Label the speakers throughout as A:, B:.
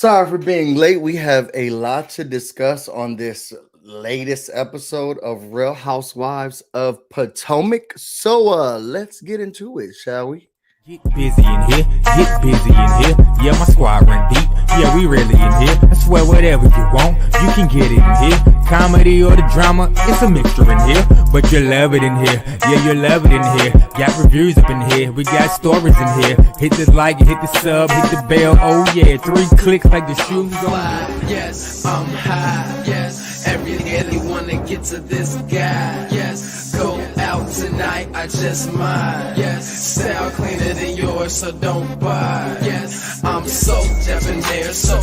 A: Sorry for being late. We have a lot to discuss on this latest episode of Real Housewives of Potomac. So let's get into it, shall we?
B: Get busy in here, get busy in here. Yeah, my squad run deep. Yeah, we really in here. I swear whatever you want, you can get it in here. Comedy or the drama, it's a mixture in here. But you love it in here. Yeah, you love it in here. Got reviews up in here. We got stories in here. Hit the like, hit the sub, hit the bell. Oh yeah, 3 clicks like the shoes on.
C: Yes, I'm high. Yes, every day wanna get to this guy. Yes, go out tonight, I just might. Yes, style cleaner than yours, so don't buy. Yes, I'm so debonair, so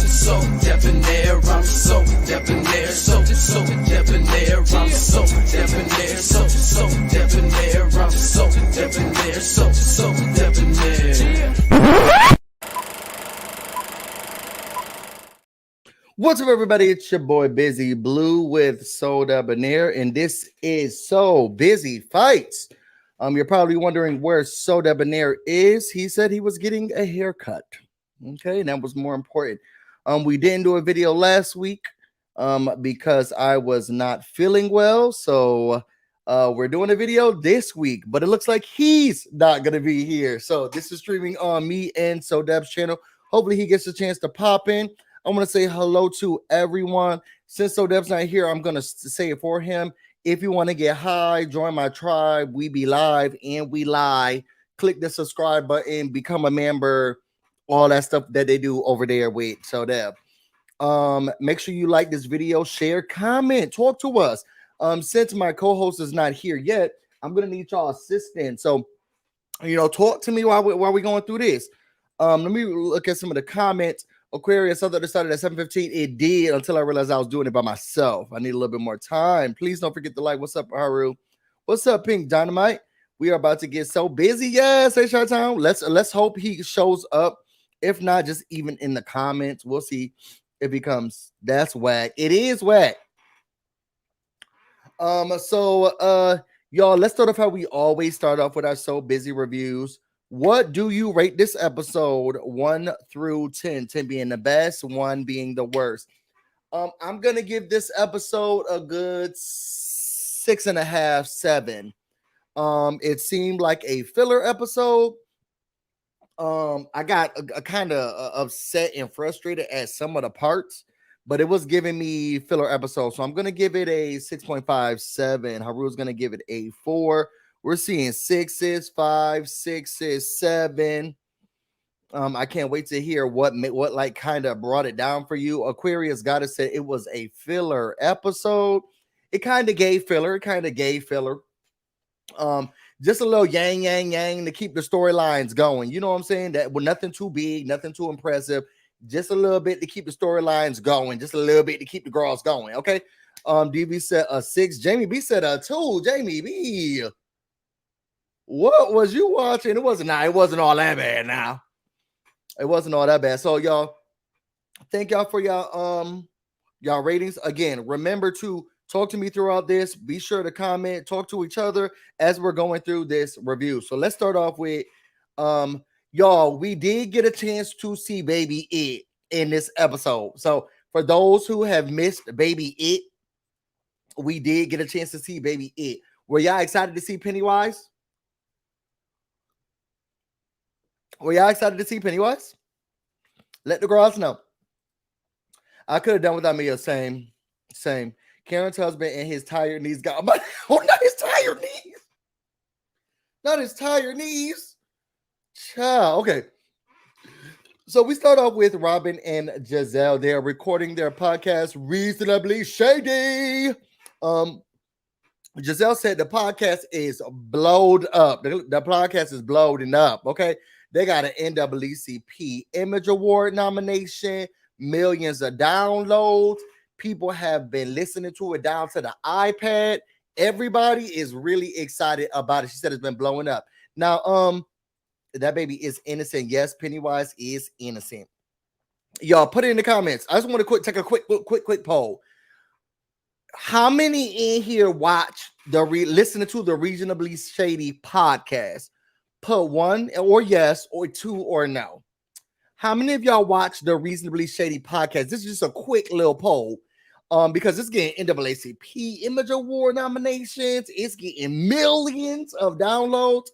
C: debonair. I'm so debonair, so debonair. I'm so debonair, so debonair. I'm so debonair, so debonair.
A: What's up, everybody? It's your boy BusyBlu with So Debonair, and this is So Busy Fights. You're probably wondering where So Debonair is. He said he was getting a haircut. Okay, and that was more important. We didn't do a video last week because I was not feeling well. So we're doing a video this week, but it looks like he's not gonna be here. So this is streaming on me and So Deb's channel. Hopefully he gets a chance to pop in. I want to say hello to everyone. Since So Deb's not here, I'm going to say it for him. If you want to get high, join my tribe. We be live and we lie. Click the subscribe button, become a member, all that stuff that they do over there with So Deb. Make sure you like this video, share, comment, talk to us. Since my co-host is not here yet, I'm going to need y'all assistance. So, talk to me while we're going through this. Let me look at some of the comments. Aquarius, I thought it started at 7:15. It did until I realized I was doing it by myself. I need a little bit more time. Please don't forget to like. What's up, Haru? What's up, Pink Dynamite? We are about to get so busy. Yes, hey, Chi-Town. Let's hope he shows up. If not, just even in the comments. We'll see if he comes. That's whack. It is whack. Y'all, let's start off how we always start off with our So Busy reviews. What do you rate this episode 1 through 10? 10 being the best, 1 being the worst. I'm gonna give this episode a good 6.5, 7. It seemed like a filler episode. I got a kind of upset and frustrated at some of the parts, but it was giving me filler episode. So I'm gonna give it a 6.5, 7. Haru's gonna give it a 4. We're seeing 6s, 5, 6s, 7. I can't wait to hear what like kind of brought it down for you. Aquarius gotta say it was a filler episode. It kind of gave filler. Just a little yang to keep the storylines going. You know what I'm saying? That with nothing too big, nothing too impressive. Just a little bit to keep the storylines going. Just a little bit to keep the girls going. Okay. DB said a 6. Jamie B said a 2. Jamie B. What was you watching? It wasn't all that bad now. It wasn't all that bad. So y'all, thank y'all for y'all ratings. Again, remember to talk to me throughout this. Be sure to comment, talk to each other as we're going through this review. So let's start off with y'all, we did get a chance to see Baby It in this episode. So for those who have missed Baby It, we did get a chance to see Baby It. Were y'all excited to see Pennywise? Were y'all excited to see Pennywise? Let the girls know. I could have done without me. Same. Karen's husband and his tired knees got not his tired knees. Not his tired knees. Child. Okay. So we start off with Robin and Gisele. They're recording their podcast, Reasonably Shady. Gisele said the podcast is blowed up. The podcast is blowing up. Okay. They got an NAACP Image Award nomination, millions of downloads. People have been listening to it down to the iPad. Everybody is really excited about it. She said it's been blowing up. Now, that baby is innocent. Yes, Pennywise is innocent. Y'all put it in the comments. I just want to take a quick poll. How many in here watch listening to the Reasonably Shady podcast? Put 1 or yes or 2 or no. How many of y'all watch the Reasonably Shady podcast? This is just a quick little poll. Because it's getting NAACP Image Award nominations, it's getting millions of downloads.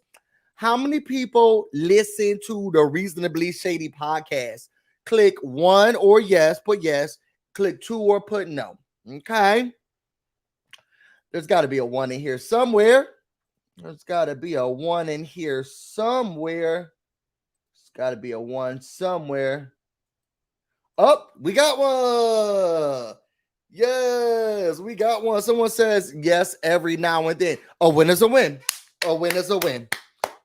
A: How many people listen to the Reasonably Shady podcast? Click 1 or yes, put yes. Click 2 or put no. Okay. There's got to be a 1 in here somewhere. There's got to be a 1 in here somewhere. There's got to be a 1 somewhere. Oh, we got one. Yes, we got one. Someone says yes every now and then. A win is a win. A win is a win.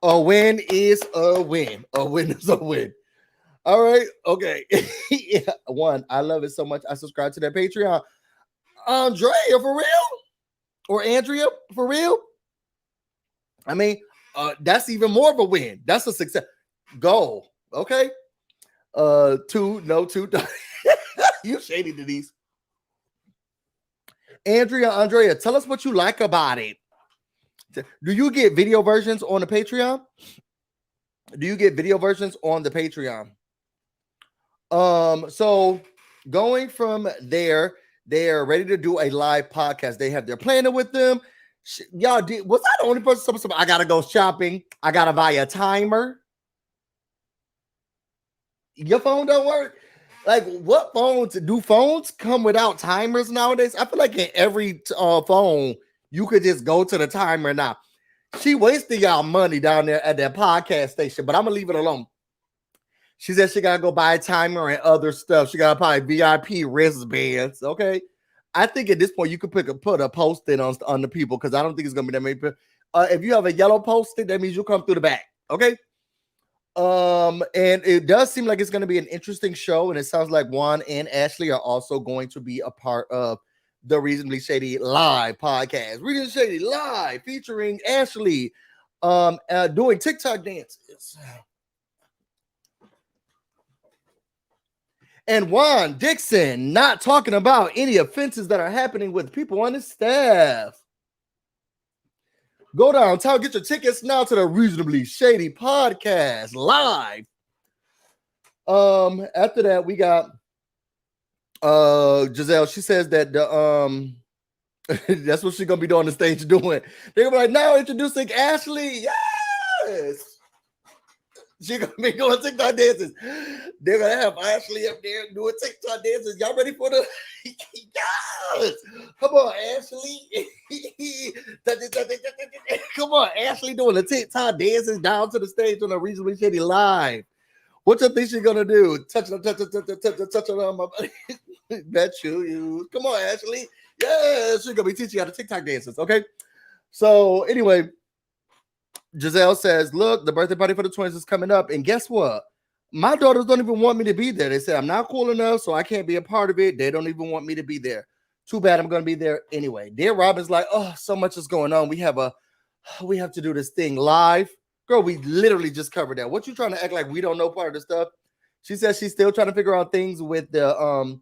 A: A win is a win. A win is a win. All right. Okay. Yeah, 1. I love it so much. I subscribe to that Patreon. Andrea, for real? Or Andrea, for real? I mean, that's even more of a win. That's a success. Goal. Okay. 2, no, 2. You shady, Denise. Andrea, tell us what you like about it. Do you get video versions on the Patreon? Do you get video versions on the Patreon? So going from there, they're ready to do a live podcast. They have their planner with them. Y'all was I the only person? I gotta go shopping. I gotta buy a timer. Your phone don't work? Like, what phones do phones come without timers nowadays? I feel like in every phone you could just go to the timer now. She wasted y'all money down there at that podcast station, but I'm gonna leave it alone. She said she gotta go buy a timer and other stuff. She gotta buy VIP wristbands. Okay, I think at this point you could put a post-it on the people, because I don't think it's gonna be that many people. If you have a yellow post-it, that means you'll come through the back. Okay. And it does seem like it's going to be an interesting show, and it sounds like Juan and Ashley are also going to be a part of the Reasonably Shady live podcast. Reasonably Shady live featuring Ashley doing TikTok dances. And Juan Dixon not talking about any offenses that are happening with people on his staff. Go downtown, get your tickets now to the Reasonably Shady podcast live. After that, we got Gisele. She says that the that's what she's gonna be doing on the stage doing. They're gonna be like, now introducing Ashley. Yes. She's gonna be doing TikTok dances. They're gonna have Ashley up there doing TikTok dances. Y'all ready for the yes? Come on, Ashley. Come on, Ashley doing the TikTok dances down to the stage on a Reasonably Shady live. What you think she's gonna do? Touch it on my body. Bet you. Come on, Ashley. Yeah, she's gonna be teaching you how to TikTok dances. Okay. So anyway, Gisele says, look, the birthday party for the twins is coming up. And guess what? My daughters don't even want me to be there. They say I'm not cool enough, so I can't be a part of it. They don't even want me to be there. Too bad, I'm going to be there anyway. Dear Robin's like, oh, so much is going on. We have to do this thing live. Girl, we literally just covered that. What you trying to act like we don't know part of the stuff? She says she's still trying to figure out things with the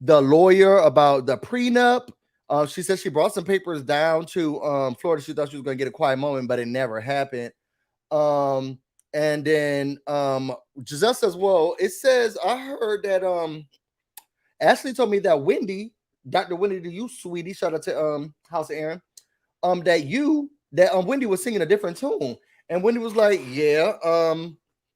A: lawyer about the prenup. She said she brought some papers down to Florida. She thought she was going to get a quiet moment, but it never happened. And then Gisele says, well, it says, I heard that Ashley told me that Wendy, Dr. Wendy, to you, sweetie, shout out to House of Aaron, that Wendy was singing a different tune. And Wendy was like, yeah,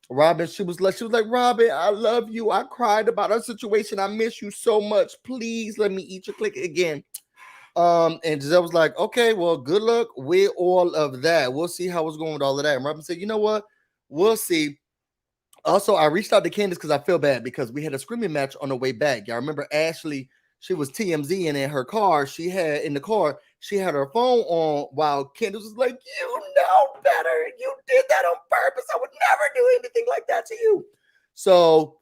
A: Robin, she was like, Robin, I love you. I cried about our situation. I miss you so much. Please let me eat your click again. And Gisele was like, okay, well, good luck with all of that. We'll see how it's going with all of that. And Robin said, you know what? We'll see. Also, I reached out to Candiace because I feel bad because we had a screaming match on the way back. Y'all remember Ashley? She was TMZ, and in her car, she had her phone on while Candiace was like, you know better. You did that on purpose. I would never do anything like that to you. So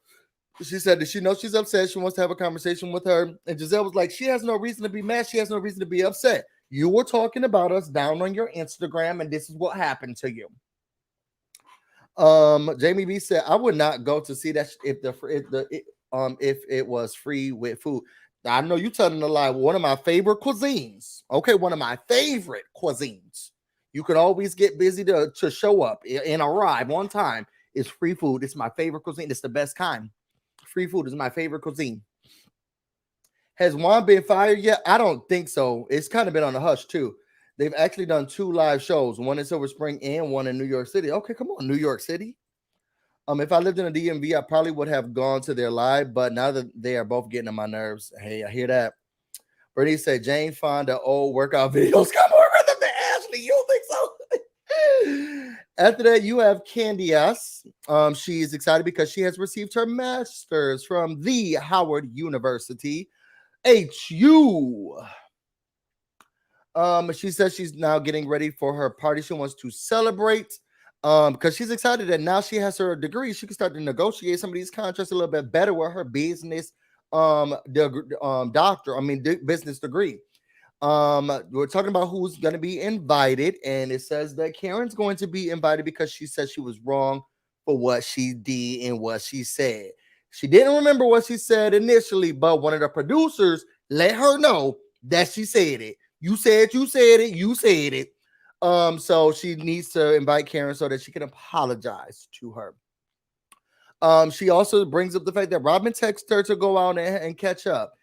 A: she said that she knows she's upset. She wants to have a conversation with her. And Gisele was like, she has no reason to be mad. She has no reason to be upset. You were talking about us down on your Instagram, and this is what happened to you. Jamie B said, I would not go to see that if it was free with food. Now, I know you telling a lie. One of my favorite cuisines. Okay, one of my favorite cuisines. You could always get busy to show up and arrive on time is free food. It's my favorite cuisine. It's the best kind. Free food is my favorite cuisine. Has Juan been fired yet? I don't think so. It's kind of been on the hush too. They've actually done 2 live shows, one in Silver Spring and one in New York City. Okay, come on, New York City. If I lived in a DMV, I probably would have gone to their live, but now that they are both getting on my nerves, hey, I hear that. Bernie said Jane Fonda old workout videos come more rhythm than Ashley. You don't think so? After that, you have Candiace. She is excited because she has received her master's from the Howard University, HU. She says she's now getting ready for her party. She wants to celebrate because she's excited that now she has her degree. She can start to negotiate some of these contracts a little bit better with her business business degree. We're talking about who's going to be invited, and it says that Karen's going to be invited because she said she was wrong for what she did and what she said. She didn't remember what she said initially, but one of the producers let her know that she said it. You said it. So she needs to invite Karen so that she can apologize to her. She also brings up the fact that Robin texted her to go out and catch up.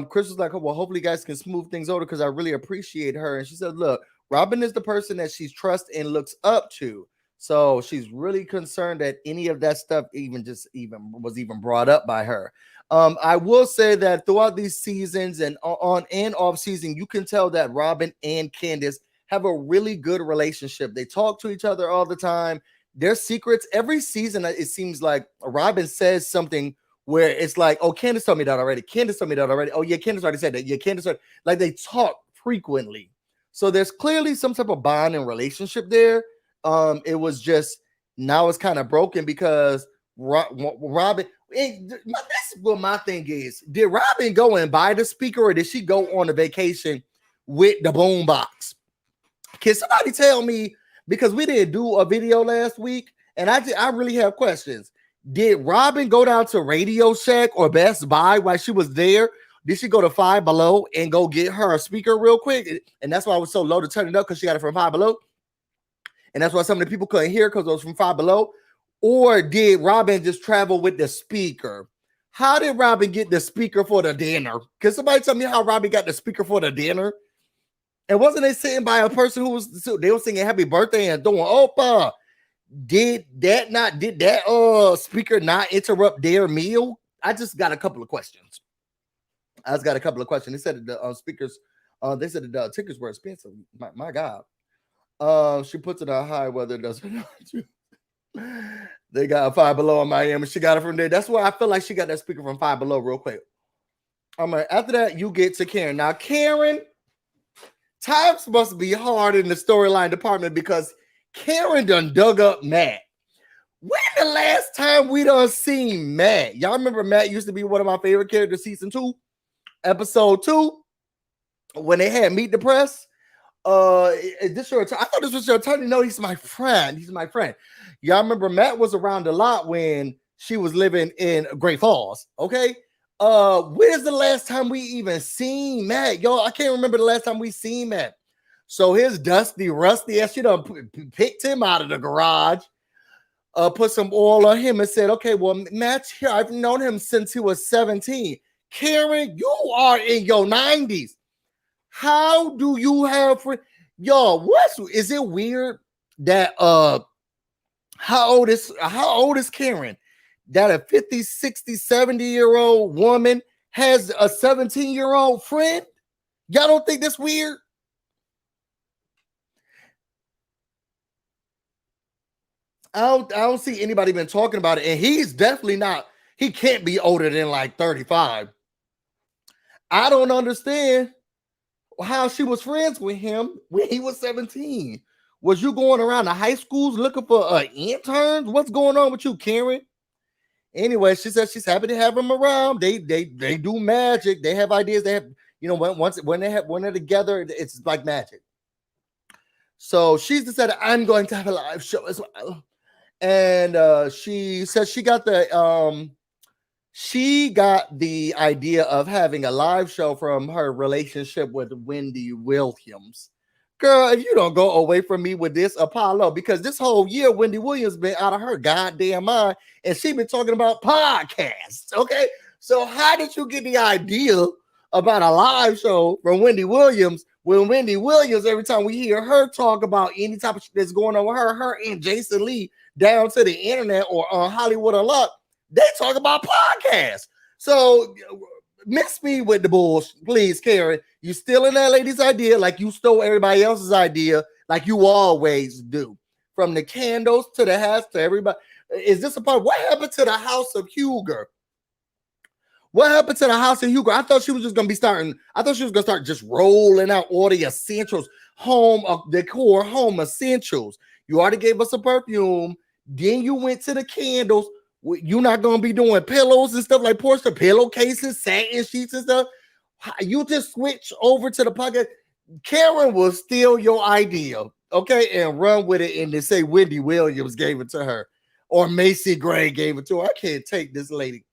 A: Chris was like, oh, well, hopefully you guys can smooth things over because I really appreciate her. And she said, look, Robin is the person that she trusts and looks up to. So she's really concerned that any of that stuff even was brought up by her. I will say that throughout these seasons and on and off season, you can tell that Robin and Candiace have a really good relationship. They talk to each other all the time. Their secrets every season, it seems like Robin says something where it's like, oh, Candiace told me that already. Oh, yeah, Candiace already said that. Yeah, Candiace already. Like they talk frequently. So there's clearly some type of bond and relationship there. It was just now it's kind of broken because Robin. That's what my thing is. Did Robin go and buy the speaker, or did she go on a vacation with the boom box? Can somebody tell me? Because we didn't do a video last week, and I really have questions. Did Robin go down to Radio Shack or Best Buy while she was there? Did she go to Five Below and go get her a speaker real quick? And that's why I was so low to turn it up, because she got it from Five Below. And that's why some of the people couldn't hear because it was from Five Below. Or did Robin just travel with the speaker? How did Robin get the speaker for the dinner? Can somebody tell me how Robin got the speaker for the dinner? And wasn't they sitting by a person they were singing happy birthday and doing Opa? Did that speaker not interrupt their meal? I just got a couple of questions. They said that the speakers, they said that the tickets were expensive. My God. She puts it on high weather doesn't. They got a Five Below in Miami. She got it from there. That's why I feel like she got that speaker from Five Below real quick. After that, you get to Karen. Now, Karen, times must be hard in the storyline department because Karen done dug up Matt. When the last time we done seen Matt? Y'all remember Matt used to be one of my favorite characters, season 2, episode 2, when they had Meet the Press. Is this your attorney? I thought this was your attorney. No, he's my friend. Y'all remember Matt was around a lot when she was living in Great Falls. Okay. Where's the last time we even seen Matt? Y'all, I can't remember the last time we seen Matt. So his dusty, rusty ass, she done picked him out of the garage, put some oil on him and said, okay, well, Matt's here. I've known him since he was 17. Karen, you are in your 90s. How do you have y'all? Is it weird that how old is Karen? That a 50, 60, 70-year-old woman has a 17-year-old friend? Y'all don't think that's weird? I don't see anybody been talking about it, and he's definitely not. He can't be older than like 35. I don't understand how she was friends with him when he was 17. Was you going around the high schools looking for interns? What's going on with you, Karen? Anyway, she said she's happy to have him around. They do magic. They have ideas. They have, when they're together, it's like magic. So she's decided I'm going to have a live show as well. And she says she got the idea of having a live show from her relationship with Wendy Williams. Girl, if you don't go away from me with this Apollo, because this whole year Wendy Williams been out of her goddamn mind, and she been talking about podcasts. Okay, so how did you get the idea about a live show from Wendy Williams when Wendy Williams, every time we hear her talk about any type of shit that's going on with her and Jason Lee down to the internet or on Hollywood Unlocked, they talk about podcasts. So miss me with the bullshit, please, Karen. You stealing that lady's idea like you stole everybody else's idea, like you always do. From the candles to the hats to everybody. Is this a part? What happened to the House of Huger? What happened to the House of Huger? I thought she was just gonna be starting. I thought she was gonna start just rolling out all the essentials, home decor, home essentials. You already gave us a perfume. Then you went to the candles. You're not gonna be doing pillows and stuff like Portia, pillowcases, satin sheets and stuff. You just switch over to the pocket. Karen will steal your idea, okay, and run with it, and they say Wendy Williams gave it to her, or Macy Gray gave it to her. I can't take this lady.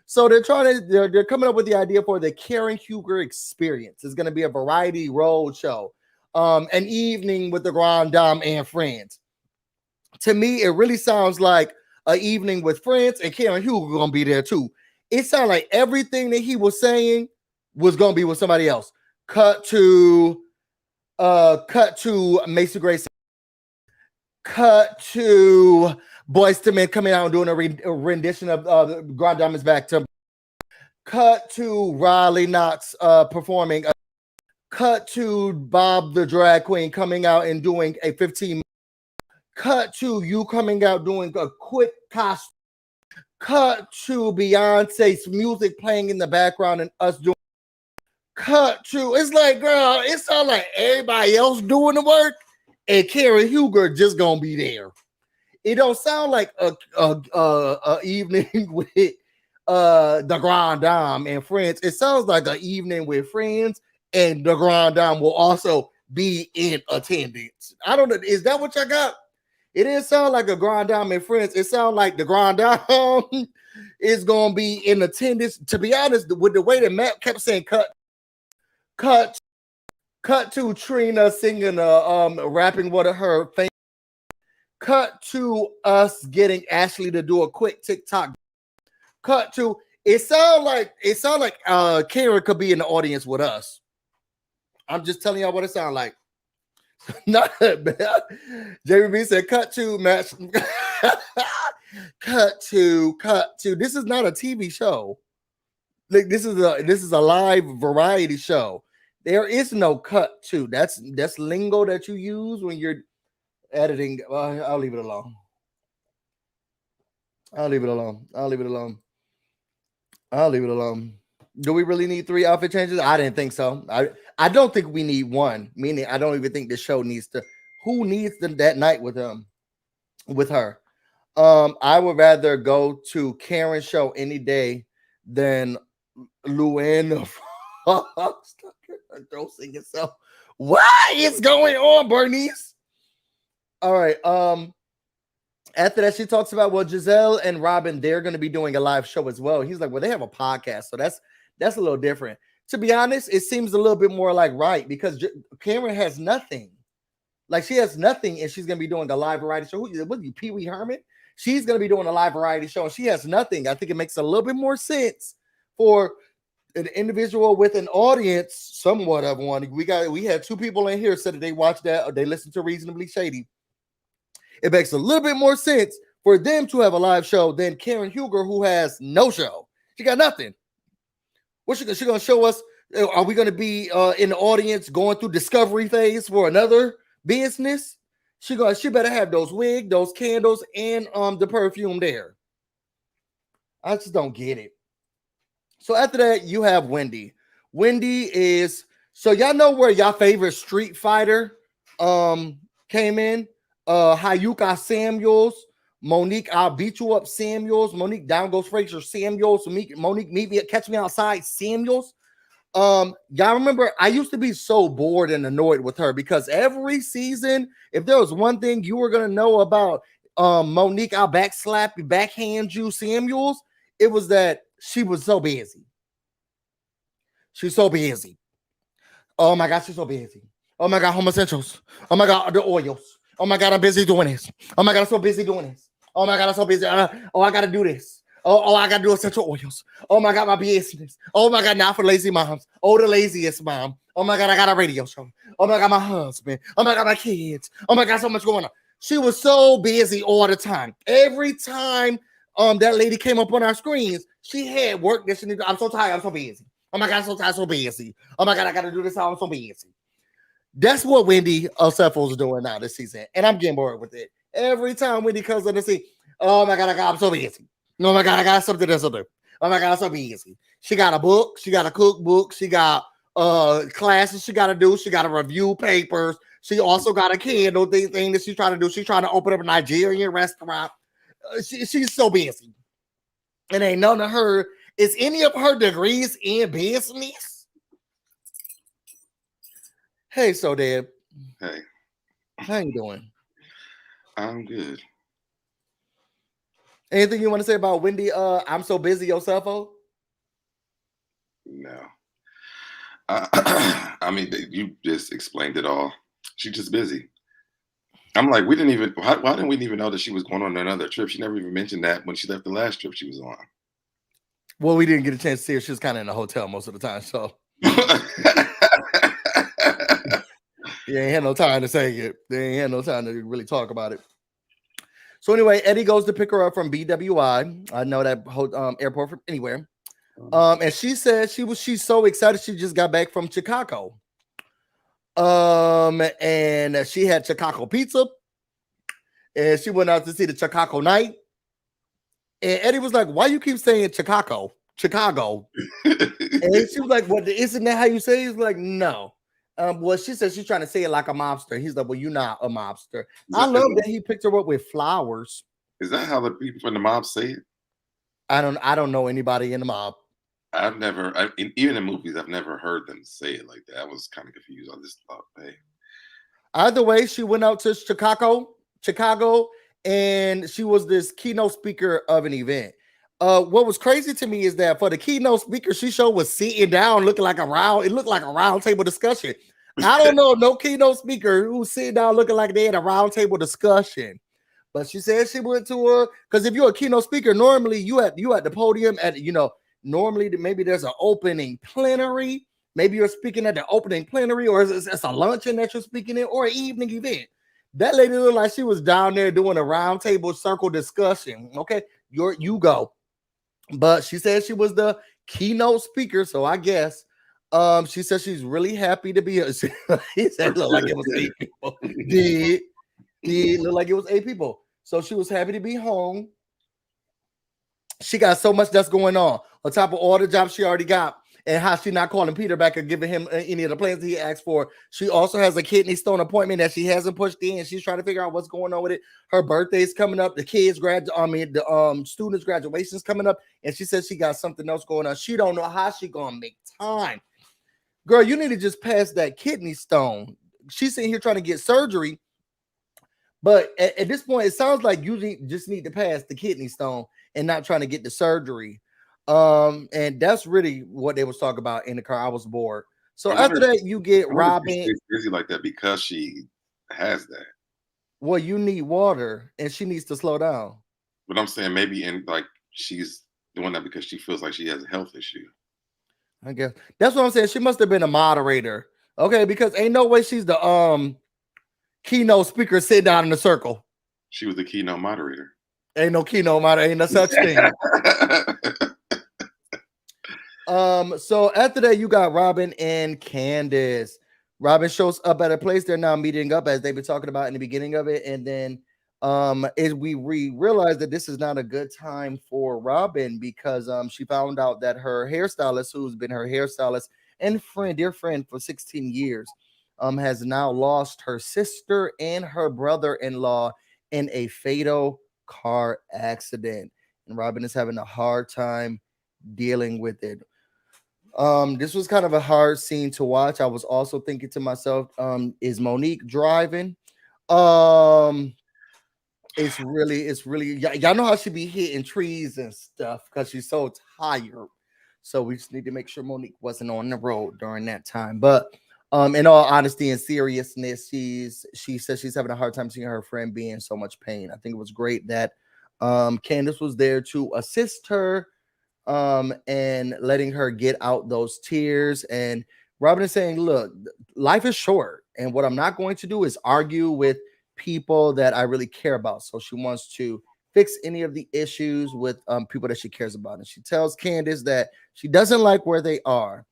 A: So they're coming up with the idea for the Karen Huger experience. It's going to be a variety road show, an evening with the Grand Dame and friends. To me, it really sounds like an evening with friends, and Karen Huger going to be there too. It sounds like everything that he was saying was going to be with somebody else. Cut to Macy Gray. Cut to Boyz II Men coming out and doing a rendition of Grand Dame's Back to. Cut to Riley Knox performing. Cut to Bob the Drag Queen coming out and doing a 15. Cut to you coming out doing a quick costume. Cut to Beyonce's music playing in the background and us doing. Cut to, it's like, girl, it sounds like everybody else doing the work and Karen Huger just gonna be there. It don't sound like a evening with the Grand Dame and friends. It sounds like an evening with friends, and the Grand Dame will also be in attendance. I don't know. Is that what you got? It didn't sound like a Grand Dame and friends. It sounds like the Grand Dame is gonna be in attendance. To be honest, with the way that Matt kept saying cut to Trina singing rapping one of her things. Cut to us getting Ashley to do a quick TikTok. Cut to it sound like Karen could be in the audience with us. I'm just telling y'all what it sounds like. Not bad. JB said cut to match. cut to. This is not a TV show. Like this is a live variety show. There is no cut to. That's lingo that you use when you're editing. I'll leave it alone. Do we really need 3 outfit changes? I didn't think so. I don't think we need one. Meaning, I don't even think the show needs to. Who needs them that night with her? I would rather go to Karen's show any day than Luann. Don't sing yourself. What is going on, Bernice? All right. After that, she talks about Gisele and Robin, they're going to be doing a live show as well. He's like, well, they have a podcast, so that's a little different. To be honest, it seems a little bit more like right because Karen has nothing. Like she has nothing, and she's going to be doing a live variety show. What are you, Pee Wee Herman? She's going to be doing a live variety show, and she has nothing. I think it makes a little bit more sense for an individual with an audience, somewhat of one. We had 2 people in here said that they watched that or they listened to Reasonably Shady. It makes a little bit more sense for them to have a live show than Karen Huger, who has no show. She got nothing. What's she going to show us? Are we going to be in the audience going through discovery phase for another business? She better have those wigs, those candles, and the perfume there. I just don't get it. So after that, you have Wendy. Wendy is, so y'all know where y'all favorite Street Fighter came in? Hayuka Samuels, Monique, I'll beat you up Samuels, Monique, down goes Frazier Samuels, Monique, meet me, catch me outside Samuels. Y'all remember, I used to be so bored and annoyed with her because every season, if there was one thing you were going to know about Monique, I'll backslap you, backhand you Samuels, it was that she was so busy. She's so busy. Oh my gosh, she's so busy. Oh my God, home essentials. Oh my God, the oils. Oh my God, I'm busy doing this. Oh my God, I'm so busy doing this. Oh my God, I'm so busy. Oh, I gotta do this. Oh, I gotta do essential oils. Oh my God, my business. Oh my God, now for lazy moms. Oh, the laziest mom. Oh my God, I got a radio show. Oh my God, my husband. Oh my God, my kids. Oh my God, so much going on. She was so busy all the time. Every time that lady came up on our screens, she had work that she needed. I'm so tired. I'm so busy. Oh my God, I'm so tired. So busy. Oh my God, I gotta do this. I'm so busy. That's what Wendy Osefo is doing now this season, and I'm getting bored with it. Every time Wendy comes on the scene, oh my God, I'm so busy. Oh my God, I got something else to do. Oh my God, I'm so busy. She got a book, she got a cookbook, she got classes she got to do, she got to review papers. She also got a candle thing that she's trying to do. She's trying to open up a Nigerian restaurant. She's so busy. And ain't none of her, is any of her degrees in business? Hey, so Deb.
D: Hey.
A: How you doing?
D: I'm good.
A: Anything you want to say about Wendy? I'm so busy, Osefo?
D: No. I mean, you just explained it all. She's just busy. I'm like, why didn't we even know that she was going on another trip? She never even mentioned that when she left the last trip she was on.
A: Well, we didn't get a chance to see her. She was kind of in a hotel most of the time, so. You ain't had no time to say it. They ain't had no time to really talk about it. So anyway, Eddie goes to pick her up from BWI. I know that airport from anywhere. And she said she's so excited she just got back from Chicago. And she had Chicago pizza, and she went out to see the Chicago night. And Eddie was like, "Why you keep saying Chicago?" And she was like, "What? Isn't that how you say it?" He's like, "No." Well, she said she's trying to say it like a mobster. He's like, "Well, you're not a mobster." I love that he picked her up with flowers.
D: Is that how the people from the mob say it?
A: I don't know anybody in the mob.
D: Even in movies, I've never heard them say it like that. I was kind of confused. I just thought, hey.
A: Either way, she went out to Chicago, and she was this keynote speaker of an event. What was crazy to me is that for the keynote speaker, she showed was sitting down, looking like it looked like a round table discussion. I don't know no keynote speaker who's sitting down looking like they had a round table discussion. But she said she went to her, because if you're a keynote speaker, normally you at the podium normally maybe there's an opening plenary. Maybe you're speaking at the opening plenary, or it's a luncheon that you're speaking in, or an evening event. That lady looked like she was down there doing a round table circle discussion. Okay, you go. But she said she was the keynote speaker, so I guess she said she's really happy to be here. He said it looked like it was 8 people. Did look like it was 8 people. So she was happy to be home. She got so much that's going on top of all the jobs she already got, and how she not calling Peter back or giving him any of the plans he asked for. She also has a kidney stone appointment that she hasn't pushed in. She's trying to figure out what's going on with it. Her birthday's coming up. The students' graduation's coming up, and she says she got something else going on. She don't know how she gonna make time. Girl, you need to just pass that kidney stone. She's sitting here trying to get surgery, but at this point, it sounds like you just need to pass the kidney stone and not trying to get the surgery. And that's really what they was talking about in the car. I was bored. So after that, you get Robin.
D: She's busy like that because she has that.
A: Well, you need water, and she needs to slow down.
D: But I'm saying maybe she's doing that because she feels like she has a health issue.
A: I guess that's what I'm saying. She must have been a moderator, okay? Because ain't no way she's the keynote speaker sitting down in a circle.
D: She was the keynote moderator.
A: Ain't no keynote moderator. Ain't no such thing. So after that, you got Robin and Candiace. Robin shows up at a place they're now meeting up, as they've been talking about in the beginning of it, and then as we realize that this is not a good time for Robin, because she found out that her hairstylist, who's been her hairstylist and dear friend for 16 years, has now lost her sister and her brother-in-law in a fatal car accident, and Robin is having a hard time dealing with it. This was kind of a hard scene to watch. I was also thinking to myself, is Monique driving? It's really y'all know how she be hitting trees and stuff because she's so tired. So we just need to make sure Monique wasn't on the road during that time. But In all honesty and seriousness, she says she's having a hard time seeing her friend be in so much pain. I think it was great that Candiace was there to assist her and letting her get out those tears. And Robin is saying, look, life is short, and what I'm not going to do is argue with people that I really care about. So she wants to fix any of the issues with people that she cares about. And she tells Candiace that she doesn't like where they are.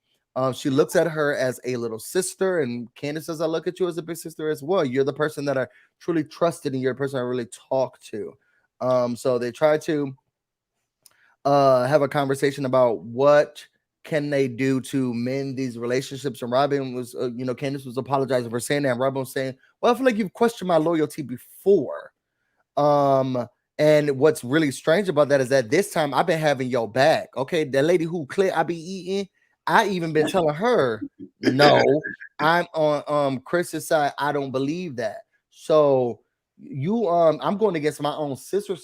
A: She looks at her as a little sister, and Candiace says, I look at you as a big sister as well. You're the person that I truly trusted, and you're the person I really talk to. So they try to have a conversation about what can they do to mend these relationships. And Robin was, Candiace was apologizing for saying that. And Robin was saying, well, I feel like you've questioned my loyalty before. And what's really strange about that is that this time I've been having your back. Okay, the lady who I be eating, I even been telling her, no, I'm on Chris's side. I don't believe that. So I'm going against my own sister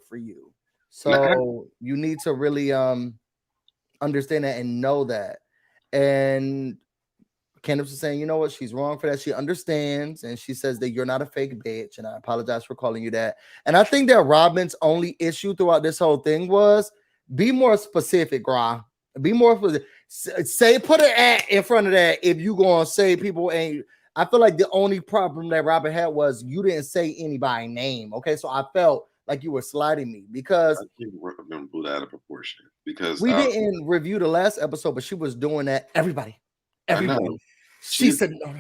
A: for you. So you need to really understand that and know that. And Candiace was saying, you know what, she's wrong for that. She understands, and she says that you're not a fake bitch, and I apologize for calling you that. And I think that Robin's only issue throughout this whole thing was be more specific, Gra. Be more specific. Say, put an at in front of that if you gonna say people ain't. I feel like the only problem that Robin had was you didn't say anybody's name. Okay, so I felt like you were sliding me because
D: I think we're gonna blew that out of proportion because
A: we didn't review the last episode, but she was doing that. Everybody.
D: I know.
A: She said no.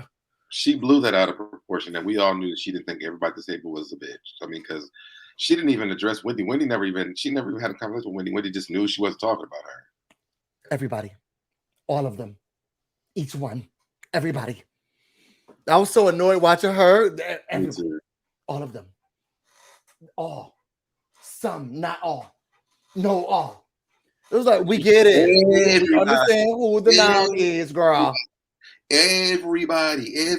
D: She blew that out of proportion, and we all knew that she didn't think everybody at the table was a bitch. I mean, because she didn't even address Wendy. She never even had a conversation with Wendy. Wendy just knew she wasn't talking about her.
A: Everybody, all of them, each one, everybody. I was so annoyed watching her. All of them, all, some, not all, no, all. It was like, we get it. We understand who the noun is, girl.
D: Everybody at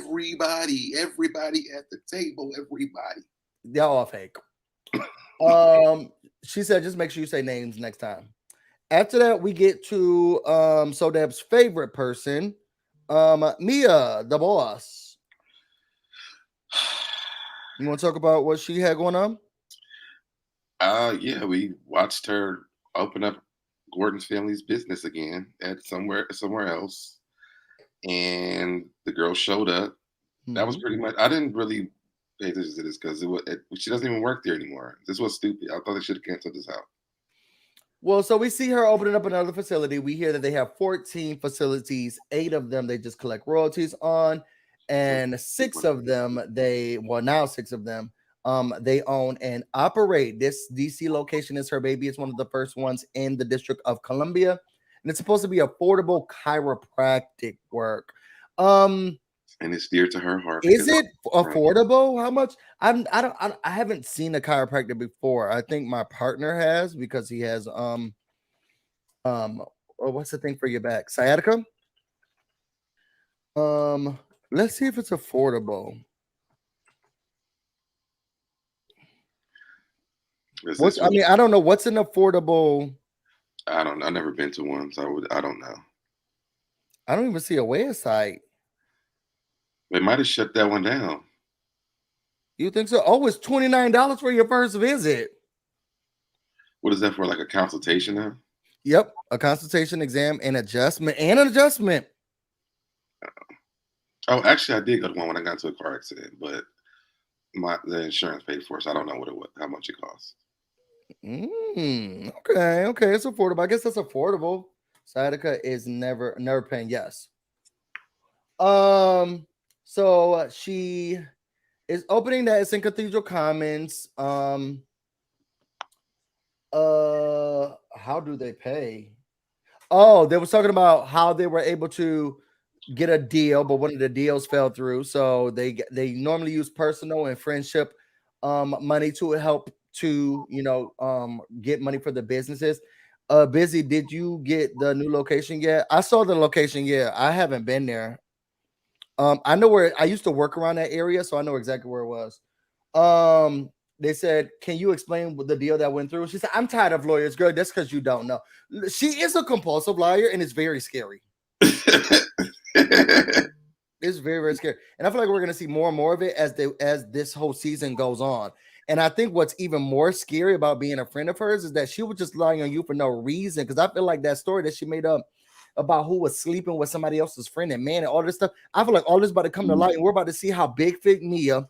D: the table, everybody.
A: They're all fake. She said, just make sure you say names next time. After that, we get to Sodeb's favorite person, Mia, the boss. You want to talk about what she had going on?
D: Yeah, we watched her open up Gordon's family's business again at somewhere else, and the girl showed up. Mm-hmm. That was pretty much. I didn't really pay attention to this because she doesn't even work there anymore. This was stupid. I thought they should have canceled this out.
A: Well, so we see her opening up another facility. We hear that they have 14 facilities. 8 of them they just collect royalties on, and 6 of them they own and operate. This DC location is her baby. It's one of the first ones in the District of Columbia, and it's supposed to be affordable chiropractic work.
D: And it's dear to her heart.
A: Is it affordable? How much? I haven't seen a chiropractor before. I think my partner has because he has what's the thing for your back? Sciatica. Let's see if it's affordable. I don't know what's an affordable.
D: I've never been to one, so I don't know.
A: I don't even see a website.
D: They might have shut that one down.
A: You think so? Oh, it's $29 for your first visit.
D: What is that for? Like a consultation now?
A: Yep, a consultation, exam, and an adjustment.
D: Oh, actually, I did go to one when I got into a car accident, but the insurance paid for it, so I don't know how much it costs.
A: Okay, it's affordable. I guess that's affordable. Sciatica is never paying. Yes. So she is opening that. It's in Cathedral Commons. How do they pay? Oh, they was talking about how they were able to get a deal, but one of the deals fell through. So they normally use personal and friendship money to help to get money for the businesses. Busy, did you get the new location yet? I saw the location. Yeah, I haven't been there. I know where I used to work around that area, so I know exactly where it was. They said, can you explain the deal that went through? She said, I'm tired of lawyers, girl. That's because you don't know. She is a compulsive liar, and it's very scary. It's very, very scary. And I feel like we're gonna see more and more of it as this whole season goes on. And I think what's even more scary about being a friend of hers is that she was just lying on you for no reason. Because I feel like that story that she made up about who was sleeping with somebody else's friend and man and all this stuff. I feel like all this about to come to light, and we're about to see how big fig Mia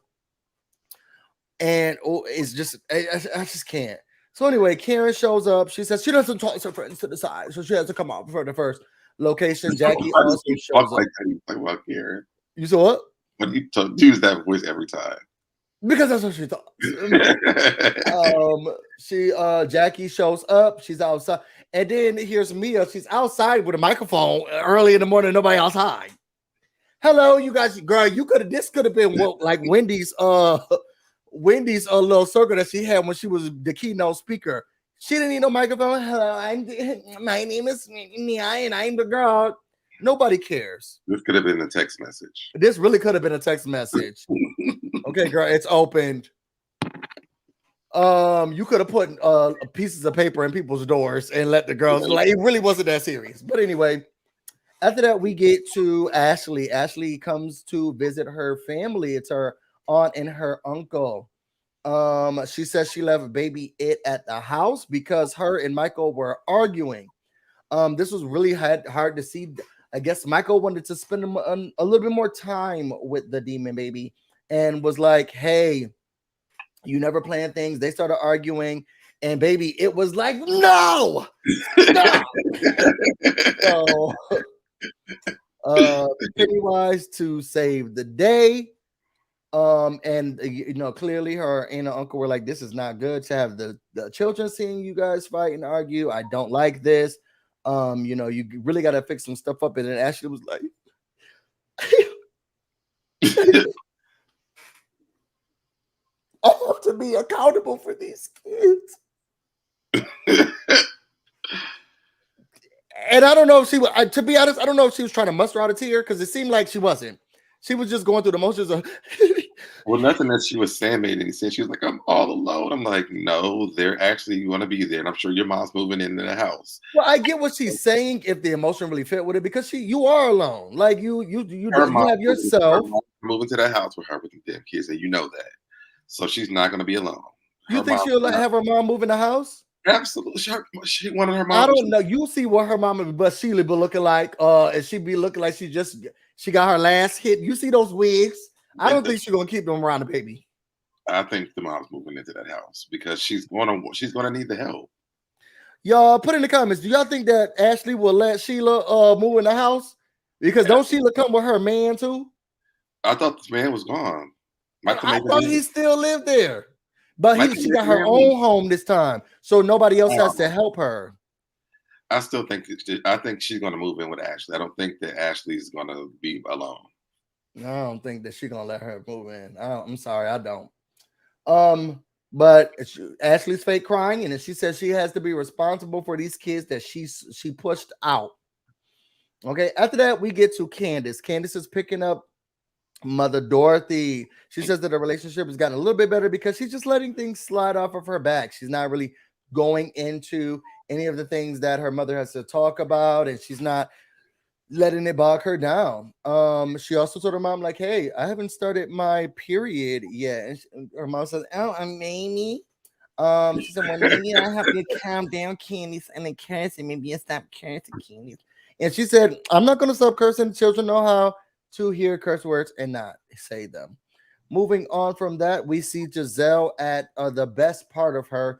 A: and it's just I just can't. So anyway, Karen shows up. She says she doesn't toss her friends to the side, so she has to come out for the first location. Jackie also shows up.
D: Like that, you talk about Karen.
A: You saw what?
D: But you use that voice every time.
A: Because that's what she thought. Jackie shows up, she's outside, and then here's Mia. She's outside with a microphone early in the morning, nobody outside. Hello, you guys, girl. This could have been like Wendy's little circle that she had when she was the keynote speaker. She didn't need no microphone. Hello, my name is Mia, and I'm the girl. Nobody cares.
D: This could have been a text message.
A: This really could have been a text message. Okay, girl, it's opened. You could have put pieces of paper in people's doors and let the girls, like, it really wasn't that serious. But anyway, after that, we get to Ashley. Ashley comes to visit her family. It's her aunt and her uncle. She says she left baby It at the house because her and Michael were arguing. This was really hard to see. I guess Michael wanted to spend a little bit more time with the demon baby and was like, hey, you never plan things. They started arguing, and baby, it was like, no. So, Pennywise to save the day. And clearly her aunt and uncle were like, this is not good to have the children seeing you guys fight and argue. I don't like this. You really got to fix some stuff up. And then Ashley was like, I have to be accountable for these kids. And I don't know if she was, to be honest, I don't know if she was trying to muster out a tear because it seemed like she wasn't. She was just going through the motions of.
D: Well, nothing that she was saying made any sense. She was like, I'm all alone. I'm like, no, they're actually going to be there. And I'm sure your mom's moving into the house.
A: Well, I get what she's saying if the emotion really fit with it, because you are alone. Like you have yourself.
D: Moving to that house with her with the damn kids, and you know that. So she's not going to be alone.
A: You think she'll have her mom move in the house?
D: Absolutely. She wanted her mom.
A: I don't know. You see what her mama, but Sheila be looking like. And she be looking like she got her last hit. You see those wigs? I don't think she's gonna keep them around the baby.
D: I think the mom's moving into that house because she's gonna need the help.
A: Y'all put in the comments. Do y'all think that Ashley will let Sheila move in the house? Because don't Sheila come with her man too?
D: I thought this man was gone.
A: I thought he still lived there, but she got her own home this time, so nobody else has to help her.
D: I still think she's gonna move in with Ashley. I don't think that Ashley's gonna be alone.
A: I don't think that she's gonna let her move in. I'm sorry, I don't. But Ashley's fake crying, and she says she has to be responsible for these kids that she pushed out. Okay, after that, we get to Candiace. Candiace is picking up Mother Dorothy. She says that the relationship has gotten a little bit better because she's just letting things slide off of her back. She's not really going into any of the things that her mother has to talk about, and she's not letting it bog her down. She also told her mom, like, hey, I haven't started my period yet. And her mom says, oh, I'm Mamie. She said, well, maybe I have to calm down, Candiace, and then cursing. Maybe I stop cursing, Candiace. And she said, I'm not going to stop cursing. The children know how to hear curse words and not say them. Moving on from that, we see Gisele at the best part of her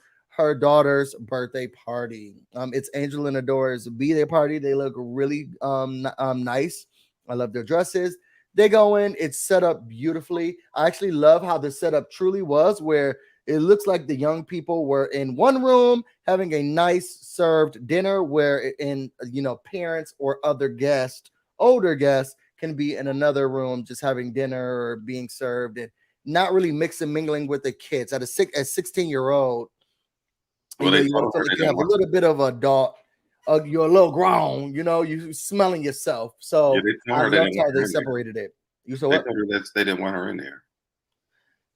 A: daughter's birthday party. It's Angel and Adora's birthday party. They look really nice. I love their dresses. They go in. It's set up beautifully. I actually love how the setup truly was, where it looks like the young people were in one room having a nice served dinner, where parents or other guests, older guests, can be in another room just having dinner or being served and not really mingling with the kids. At a 16-year-old, you have a little bit of a dog. You're a little grown, you smelling yourself. So that's how they separated it. You saw what?
D: They didn't want her in there.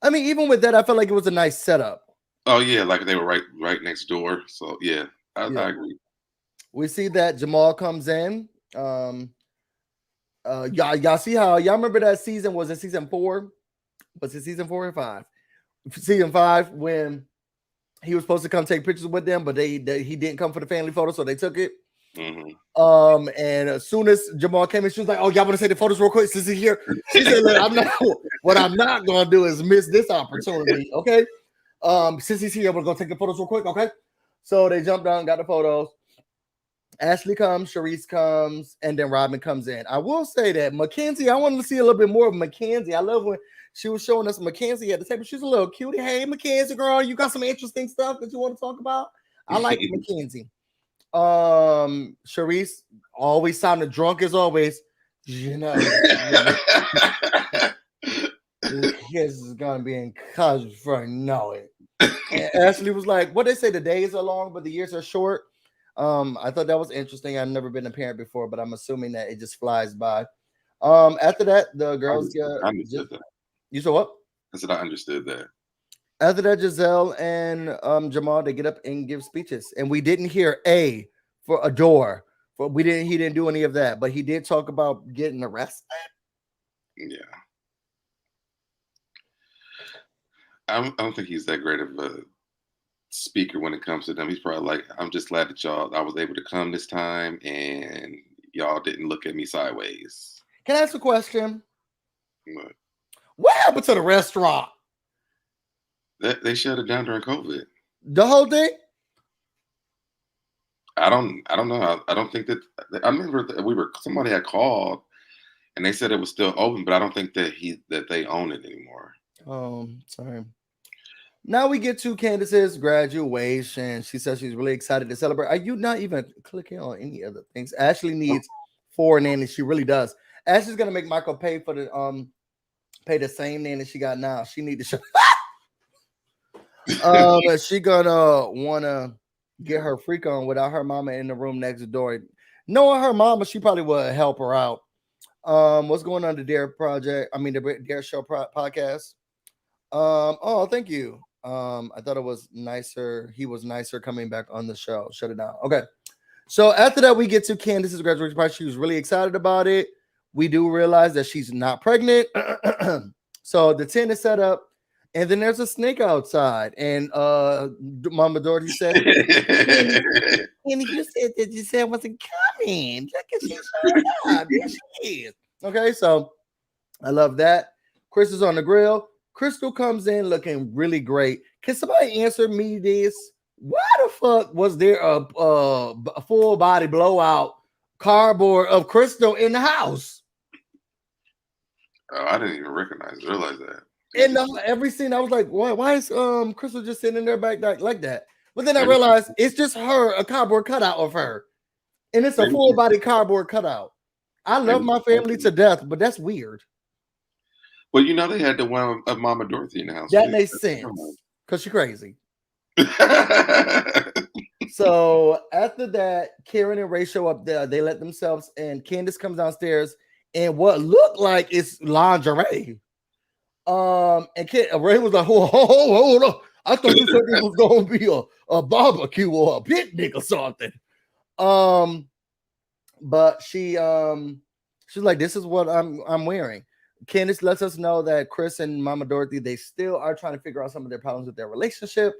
A: I mean, even with that, I felt like it was a nice setup.
D: Oh yeah, like they were right next door. So yeah, I agree.
A: We see that Jamal comes in. y'all see how y'all remember that season was in season 4? Was it season 4 or 5? Season 5 when he was supposed to come take pictures with them, but he didn't come for the family photo, so they took it. And as soon as Jamal came in, she was like, "Oh, y'all want to take the photos real quick since he's here?" She said, "Look, I'm not gonna do is miss this opportunity, okay? Since he's here, we're gonna take the photos real quick, okay?" So they jumped down, got the photos. Ashley comes, Sharice comes, and then Robin comes in. I will say that Mackenzie, I wanted to see a little bit more of Mackenzie. I love when she was showing us Mackenzie at the table. She's a little cutie. Hey, Mackenzie, girl, you got some interesting stuff that you want to talk about? I like Mackenzie. Sharice always sounded drunk as always. You know, this is gonna be in college for knowing. And Ashley was like, "What they say, the days are long, but the years are short." I thought that was interesting. I've never been a parent before, but I'm assuming that it just flies by. After that, the girls
D: understood that.
A: You saw what?
D: I said I understood that.
A: After that, Gisele and Jamal, they get up and give speeches, and we didn't hear A for Adore. He didn't do any of that, but he did talk about getting arrested.
D: Yeah. I don't think he's that great of a speaker when it comes to them. He's probably like, I'm just glad that I was able to come this time and y'all didn't look at me sideways.
A: Can I ask a question? What happened to the restaurant?
D: They shut it down during COVID.
A: The whole thing?
D: I don't know. I don't think that. I remember that somebody had called and they said it was still open, but I don't think that they own it anymore.
A: Oh, sorry. Now we get to Candiace's graduation. She says she's really excited to celebrate. Are you not even clicking on any other things? Ashley needs 4 nannies. She really does. Ashley's gonna make Michael pay for the pay the same nanny she got now. She need to show. She gonna wanna get her freak on without her mama in the room next door. Knowing her mama, she probably would help her out. What's going on the Dare Project? I mean the Dare Show podcast. Oh, thank you. I thought it was nicer. He was nicer coming back on the show. Shut it down. Okay. So after that, we get to Candiace's graduation party. She was really excited about it. We do realize that she's not pregnant. So the tent is set up, and then there's a snake outside. And Mama Dorothy said, and you said that Gisele wasn't coming. Look at she showed up. There she is. Okay, so I love that. Chris is on the grill. Crystal comes in looking really great. Can somebody answer me this? Why the fuck was there a full body blowout cardboard of Crystal in the house?
D: Oh, I didn't even realize that.
A: In every scene, I was like, why is Crystal just sitting in there back like that? But then I realized it's just her, a cardboard cutout of her. And it's a full body cardboard cutout. I love my family to death, but that's weird.
D: Well, you know they had the one of Mama Dorothy in the house.
A: That makes sense because she's crazy. So after that, Karen and Ray show up there. They let themselves in. Candiace comes downstairs and what looked like it's lingerie. And Ray was like, hold on. I thought you said this was gonna be a barbecue or a picnic or something. But she's like, this is what I'm wearing. Candiace lets us know that Chris and Mama Dorothy, they still are trying to figure out some of their problems with their relationship.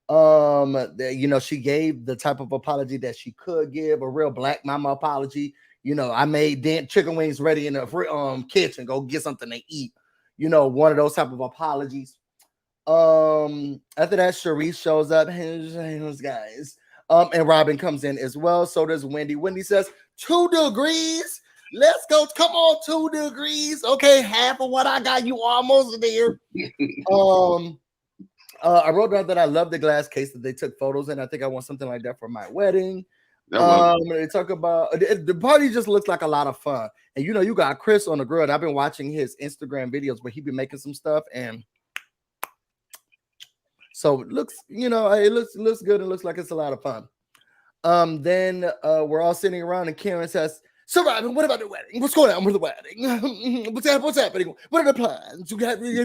A: She gave the type of apology that she could give, a real black mama apology. I made chicken wings ready in the kitchen, go get something to eat. One of those type of apologies. After that, Sharice shows up. Hey, those guys. And Robin comes in as well. So does Wendy. Wendy says 2 degrees. Let's go. Come on, 2 degrees. Okay, half of what I got. You almost there. I wrote down that I love the glass case that they took photos in. I think I want something like that for my wedding. They talk about the party just looks like a lot of fun. And you got Chris on the grill. And I've been watching his Instagram videos where he been making some stuff, and so it looks, it looks good. It looks like it's a lot of fun. Then we're all sitting around, and Karen says, "So Robin, what about the wedding? What's going on with the wedding? What's happening? What are the plans? You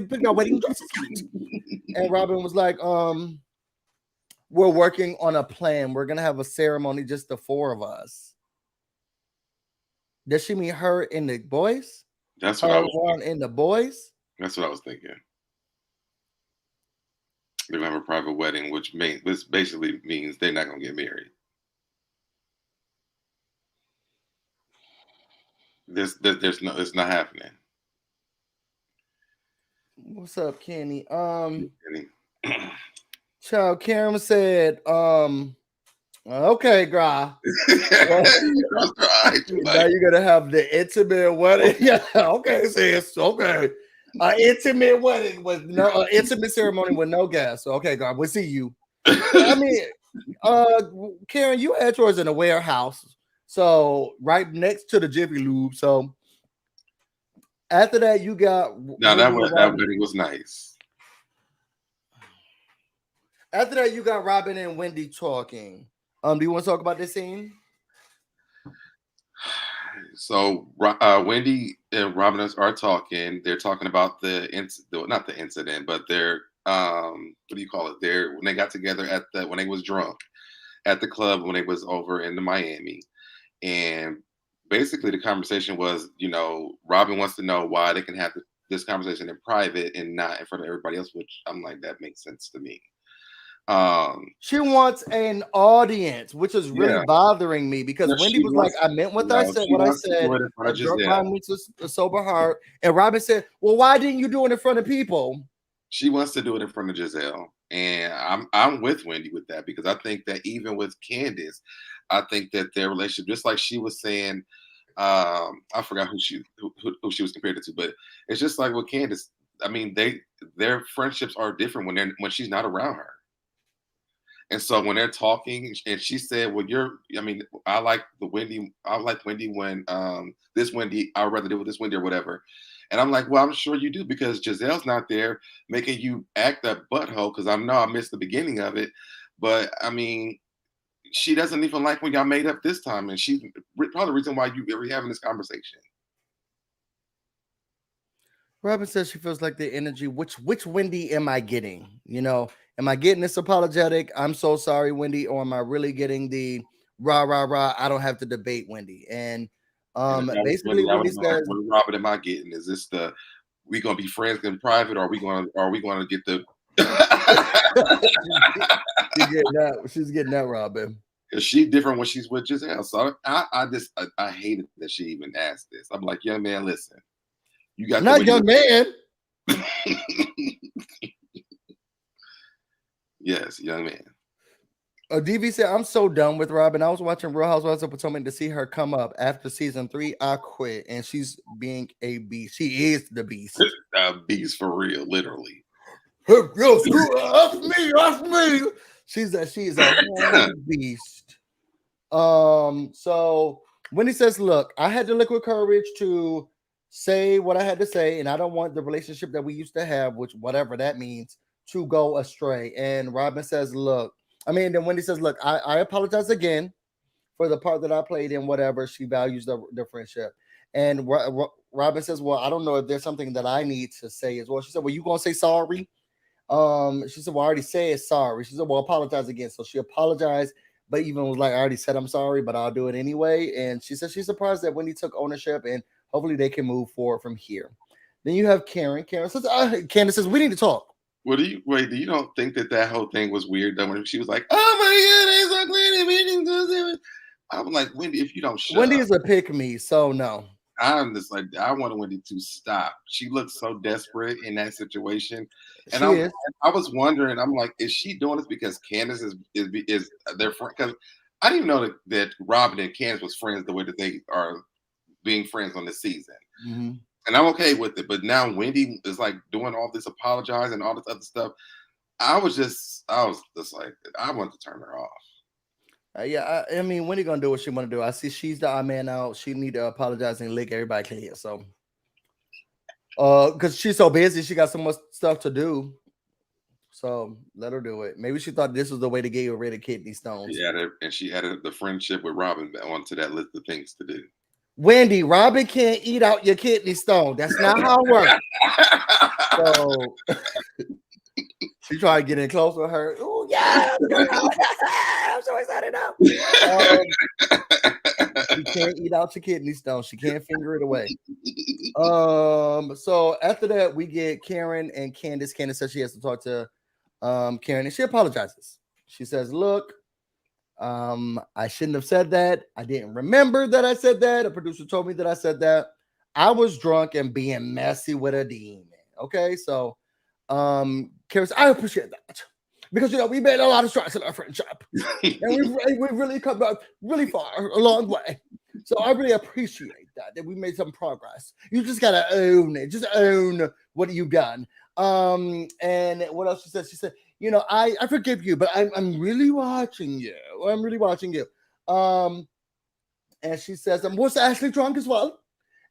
A: picked our wedding dresses?" And Robin was like, "We're working on a plan. We're gonna have a ceremony, just the 4 of us." Does she mean her and the boys?
D: That's what I
A: Her
D: was.
A: one and the boys?
D: That's what I was thinking. They're gonna have a private wedding, which basically means they're not gonna get married. There's no, it's not happening.
A: What's up, Kenny?
D: Any-
A: Child Karen said, okay, Gra. Now you're gonna have the intimate wedding. Yeah, okay, sis. Okay. Intimate wedding with no intimate ceremony with no guests. Okay, God, we'll see you. I mean, Karen, you had yours in a warehouse, so right next to the Jiffy Lube. So after that, you got
D: Now that wedding was nice.
A: After that, you got Robin and Wendy talking. Do you want to talk about this scene?
D: So Wendy and Robin are talking. They're talking about not the incident, but they're what do you call it? They're when they got together when they was drunk at the club when they was over in Miami, and basically the conversation was, Robin wants to know why they can have this conversation in private and not in front of everybody else, which I'm like, that makes sense to me.
A: She wants an audience, which is really bothering me because Wendy was like, I meant what I said. What I said, a drunk mind means a sober heart. And Robin said, well, why didn't you do it in front of people?
D: She wants to do it in front of Gisele. And I'm with Wendy with that, because I think that even with Candiace, I think that their relationship, just like she was saying, I forgot who she was compared it to, but it's just like with Candiace. I mean, their friendships are different when she's not around her. And so when they're talking, and she said, well, I like Wendy when this Wendy, I'd rather deal with this Wendy or whatever. And I'm like, well, I'm sure you do, because Gisele's not there making you act that butthole, because I know I missed the beginning of it. But I mean, she doesn't even like when y'all made up this time. And she's probably the reason why you ever having this conversation.
A: Robin says she feels like the energy, which Wendy am I getting? Am I getting this apologetic? I'm so sorry, Wendy, or am I really getting the rah rah rah? I don't have to debate Wendy. And basically, Wendy says,
D: "What Robin am I getting? Is this we gonna be friends in private, or are we gonna get the?"
A: She's getting that, Robin.
D: Because she's different when she's with Gisele. So I hated that she even asked this. I'm like, young man, listen, you got
A: not young man.
D: Yes, young man.
A: DV said, I'm so done with Robin. I was watching Real Housewives of Potomac to see her come up after season 3. I quit, and she's being a beast. She is the beast.
D: A beast for real, literally.
A: That's me. She's a beast. So Wendy says, look, I had the liquid courage to say what I had to say, and I don't want the relationship that we used to have, which whatever that means, to go astray. And Robin says, look, then Wendy says, look, I apologize again for the part that I played in whatever. She values the friendship. And Robin says, well, I don't know if there's something that I need to say as well. She said, well, you gonna say sorry? She said, well, I already said sorry. She said, well, apologize again. So she apologized, but even was like, I already said I'm sorry, but I'll do it anyway. And she said she's surprised that Wendy took ownership, and hopefully they can move forward from here. Then you have Karen. Karen says, Candiace says, we need to talk.
D: Well, do you don't think that whole thing was weird though, when she was like, oh my God, it's so clean. I'm like, Wendy, if you don't shut
A: Wendy
D: up.
A: is a pick me, so no.
D: I'm just like, I want Wendy to stop. She looks so desperate in that situation. And I was wondering, I'm like, is she doing this because Candiace is their friend? Because I didn't even know that Robin and Candiace was friends the way that they are being friends on this season.
A: Mm-hmm.
D: And I'm okay with it. But now Wendy is like doing all this apologizing and all this other stuff. I was just like, I want to turn her off.
A: Wendy gonna do what she want to do. I see she's the odd man out. She need to apologize and lick everybody clear. So, because she's so busy, she got so much stuff to do. So let her do it. Maybe she thought this was the way to get rid of kidney stones.
D: She added the friendship with Robin onto that list of things to do.
A: Wendy, Robin can't eat out your kidney stone. That's not how it works. So she tried to get in close with her. Oh yeah, I'm so excited now. She can't eat out your kidney stone. She can't finger it away. So after that, we get Karen and Candiace. Candiace says she has to talk to Karen, and she apologizes. She says, "Look, I shouldn't have said that. I didn't remember that I said that. A producer told me that I said that. I was drunk and being messy with a demon." Okay, so Karen says, "I appreciate that because we made a lot of strides in our friendship, and we've really come back really far, a long way. So I really appreciate that we made some progress. You just gotta own it. Just own what you've done." And what else she said? She said, I forgive you, but I'm really watching you. I'm really watching you. And she says, was Ashley drunk as well?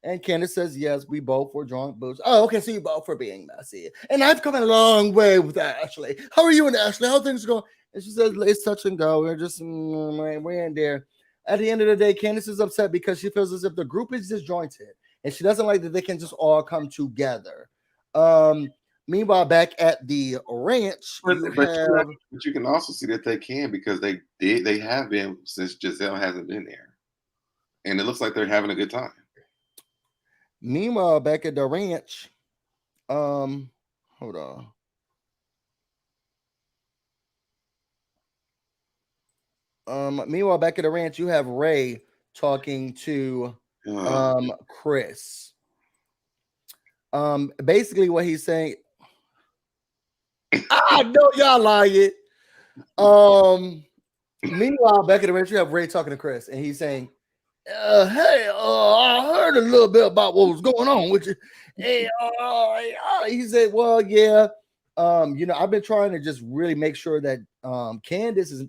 A: And Candiace says, yes, we both were drunk booze. Oh, okay, so you both were being messy. And I've come a long way with Ashley. How are you and Ashley? How things going? And she says, it's touch and go. We're just, we're in there. At the end of the day, Candiace is upset because she feels as if the group is disjointed. And she doesn't like that they can just all come together. Meanwhile, back at the ranch,
D: but you can also see that they can because they have been since Gisele hasn't been there. And it looks like they're having a good time.
A: Meanwhile, back at the ranch, hold on. Meanwhile, back at the ranch, you have Ray talking to Chris. Basically what he's saying, I know y'all like it. Meanwhile, back at the ranch, you have Ray talking to Chris, and he's saying, hey, I heard a little bit about what was going on with you. Hey, he said, well, yeah. I've been trying to just really make sure that Candiace is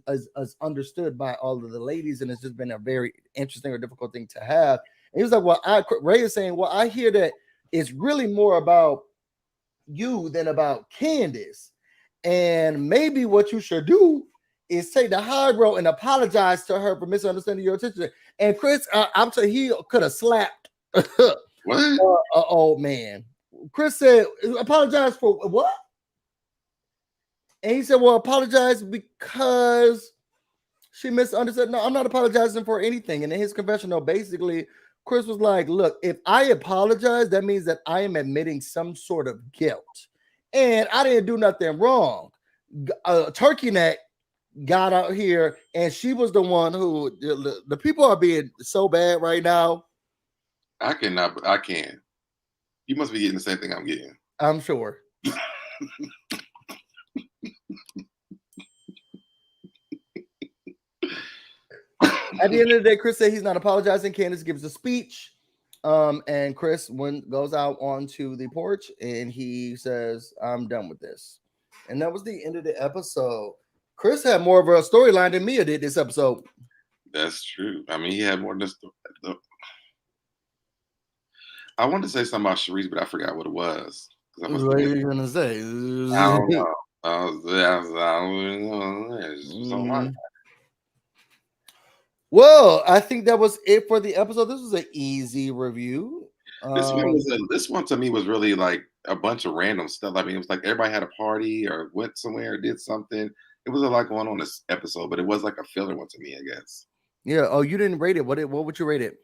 A: understood by all of the ladies, and it's just been a very interesting or difficult thing to have. And he was like, well, Ray is saying, well, I hear that it's really more about you than about Candiace. And maybe what you should do is take the high road and apologize to her for misunderstanding your intention. And Chris, I'm saying he could have slapped old man. Chris said, apologize for what? And he said, well, apologize because she misunderstood. No, I'm not apologizing for anything. And in his confessional, basically, Chris was like, look, if I apologize, that means that I am admitting some sort of guilt. And I didn't do nothing wrong. Turkey Neck got out here, and she was the one who the people are being so bad right now.
D: I can't. You must be getting the same thing I'm getting.
A: I'm sure. At the end of the day, Chris said he's not apologizing. Candiace gives a speech. And Chris goes out onto the porch and he says, I'm done with this. And that was the end of the episode. Chris had more of a storyline than Mia did this episode.
D: That's true. I mean, he had more than this. I wanted to say something about Sharice, but I forgot what it was.
A: What are you going to say?
D: I don't know.
A: Well, I think that was it for the episode. This was an easy review.
D: This one to me was really like a bunch of random stuff. I mean, it was like everybody had a party or went somewhere or did something. It was a lot going on this episode, but it was like a filler one to me, I guess.
A: Yeah. Oh, you didn't rate it. What would you rate it?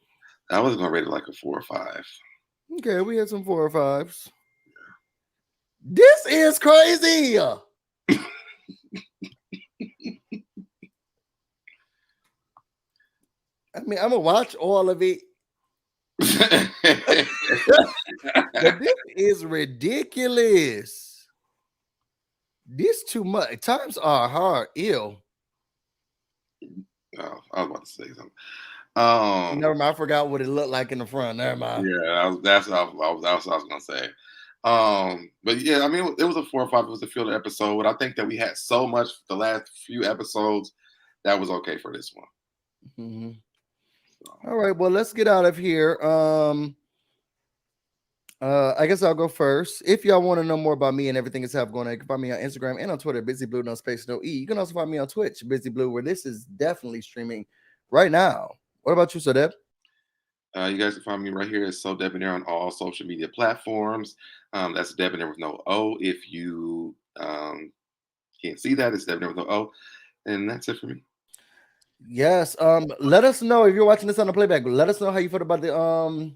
D: I was gonna rate it like a 4 or 5.
A: Okay, we had some 4 or 5s. Yeah. This is crazy. I mean, I'm gonna watch all of it. But this is ridiculous. This too much. Times are hard. Ew.
D: Oh, I was about to say something.
A: Never mind. I forgot what it looked like in the front. Never mind.
D: Yeah, that's what I was gonna say. But yeah, I mean, it was a 4 or 5. It was a filler episode. I think that we had so much the last few episodes that was okay for this one.
A: Mm-hmm. All right, well, let's get out of here. I guess I'll go first. If y'all want to know more about me and everything that's going on, you can find me on Instagram and on Twitter, BusyBlu, no space, no E. You can also find me on Twitch, BusyBlu, where this is definitely streaming right now. What about you, Sodeb?
D: You guys can find me right here at SoDebonair on all social media platforms. That's Debonair with no O. If you can't see that, it's Debonair with no O. And that's it for me.
A: Yes. Let us know if you're watching this on the playback. Let us know how you feel about the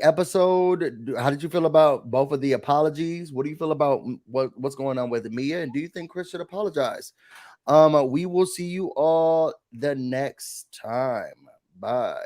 A: episode. How did you feel about both of the apologies? What do you feel about what's going on with Mia? And do you think Chris should apologize? We will see you all the next time. Bye.